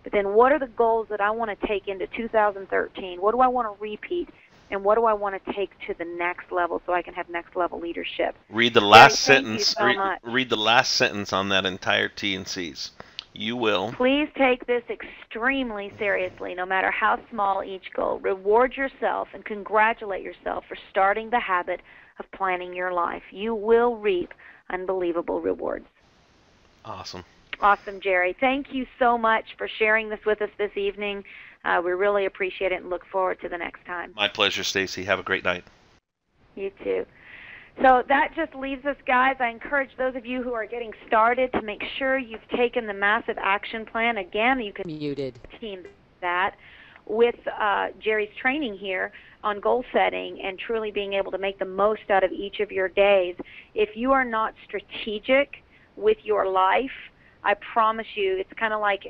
But then what are the goals that I want to take into 2013? What do I want to repeat? And what do I want to take to the next level so I can have next level leadership? Read the last Jerry, sentence. thank you so much. Read the last sentence on that entire T and C's. You will. Please take this extremely seriously, no matter how small each goal. Reward yourself and congratulate yourself for starting the habit of planning your life. You will reap unbelievable rewards. Awesome. Awesome, Jerry. Thank you so much for sharing this with us this evening. We really appreciate it and look forward to the next time. My pleasure, Staci. Have a great night. You too. So that just leaves us, guys. I encourage those of you who are getting started to make sure you've taken the massive action plan. Again, you can team that with Jerry's training here on goal setting and truly being able to make the most out of each of your days. If you are not strategic with your life, I promise you, it's kind of like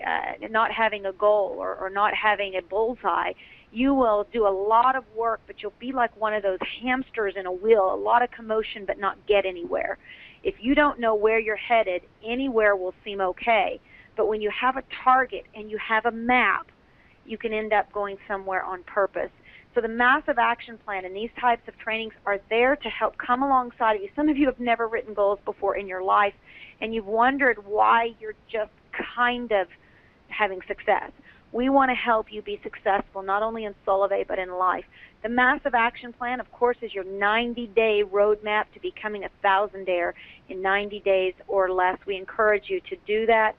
not having a goal or not having a bullseye. You will do a lot of work, but you'll be like one of those hamsters in a wheel, a lot of commotion but not get anywhere. If you don't know where you're headed, anywhere will seem okay. But when you have a target and you have a map, you can end up going somewhere on purpose. So the massive action plan and these types of trainings are there to help come alongside of you. Some of you have never written goals before in your life, and you've wondered why you're just kind of having success. We want to help you be successful, not only in Solavei, but in life. The massive action plan, of course, is your 90-day roadmap to becoming a thousandaire in 90 days or less. We encourage you to do that.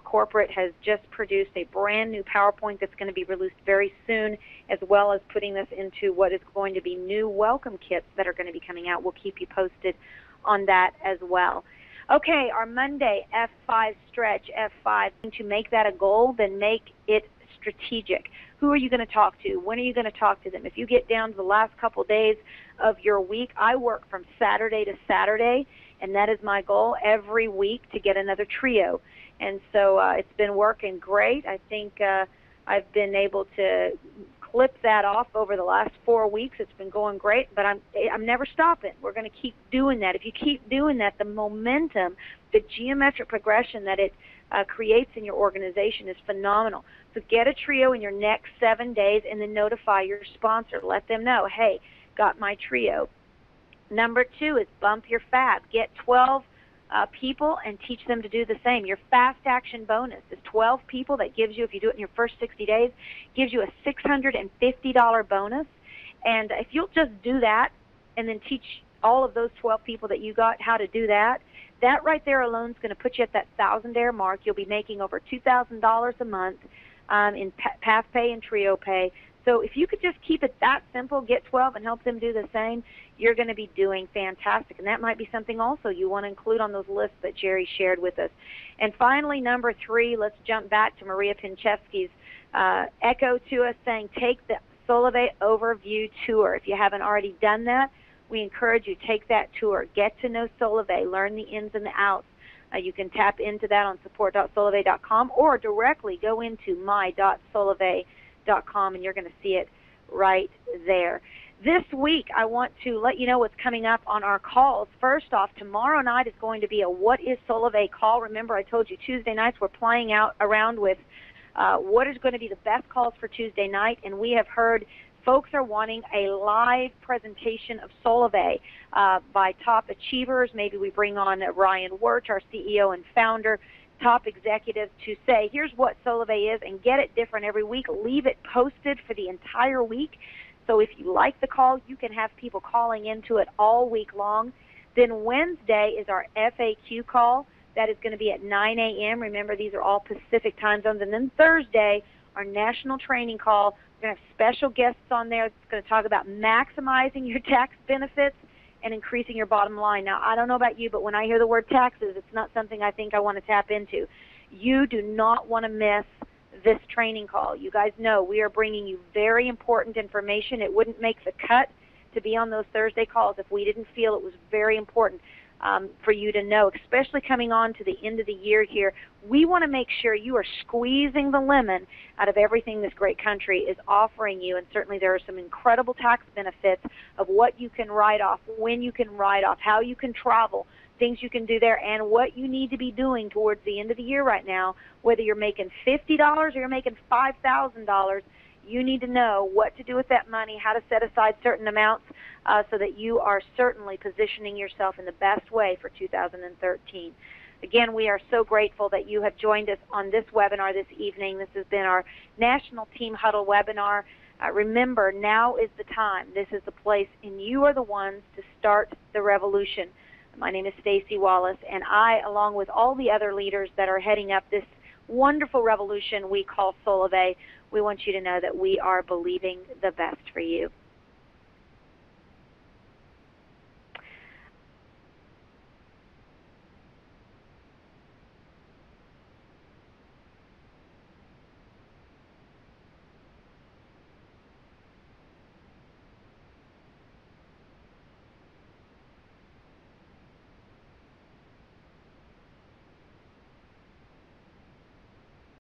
Corporate has just produced a brand new PowerPoint that's going to be released very soon, as well as putting this into what is going to be new welcome kits that are going to be coming out. We'll keep you posted on that as well. Okay, our Monday F5 stretch, F5. To make that a goal, then make it strategic. Who are you going to talk to? When are you going to talk to them? If you get down to the last couple days of your week, I work from Saturday to Saturday, and that is my goal every week to get another trio. And so it's been working great. I think I've been able to clip that off over the last 4 weeks. It's been going great, but I'm never stopping. We're going to keep doing that. If you keep doing that, the momentum, the geometric progression that it creates in your organization is phenomenal. So get a trio in your next 7 days and then notify your sponsor. Let them know, hey, got my trio. Number 2 is bump your fab. Get 12 people and teach them to do the same. Your fast action bonus is 12 people that gives you, if you do it in your first 60 days, gives you a $650 bonus. And if you'll just do that and then teach all of those 12 people that you got how to do that, that right there alone is going to put you at that thousandaire mark. You'll be making over $2,000 a month in Path Pay and Trio Pay. So if you could just keep it that simple, get 12 and help them do the same, you're going to be doing fantastic. And that might be something also you want to include on those lists that Jerry shared with us. And finally, number 3, let's jump back to Maria Pinchevsky's echo to us saying take the Solavei Overview Tour. If you haven't already done that, we encourage you, take that tour. Get to know Solavei. Learn the ins and the outs. You can tap into that on support.solavei.com or directly go into my.solavei.com and you're going to see it right there. This week, I want to let you know what's coming up on our calls. First off, tomorrow night is going to be a What is Solavei call. Remember, I told you Tuesday nights we're playing around with what is going to be the best calls for Tuesday night, and we have heard folks are wanting a live presentation of Solavei by top achievers. Maybe we bring on Ryan Wirch, our CEO and founder, top executives, to say, here's what Solavei is, and get it different every week. Leave it posted for the entire week. So if you like the call, you can have people calling into it all week long. Then Wednesday is our FAQ call. That is going to be at 9 a.m. Remember, these are all Pacific time zones. And then Thursday, our national training call. We're going to have special guests on there. It's going to talk about maximizing your tax benefits and increasing your bottom line. Now, I don't know about you, but when I hear the word taxes, it's not something I think I want to tap into. You do not want to miss this training call. You guys know we are bringing you very important information. It wouldn't make the cut to be on those Thursday calls if we didn't feel it was very important for you to know, especially coming on to the end of the year here. We want to make sure you are squeezing the lemon out of everything this great country is offering you, and certainly there are some incredible tax benefits of what you can write off, when you can write off, how you can travel, things you can do there, and what you need to be doing towards the end of the year right now. Whether you're making $50 or you're making $5,000, you need to know what to do with that money, how to set aside certain amounts so that you are certainly positioning yourself in the best way for 2013. Again, we are so grateful that you have joined us on this webinar this evening. This has been our National Team Huddle webinar. Remember, now is the time. This is the place, and you are the ones to start the revolution. My name is Staci Wallace, and I, along with all the other leaders that are heading up this wonderful revolution we call Solavei, we want you to know that we are believing the best for you.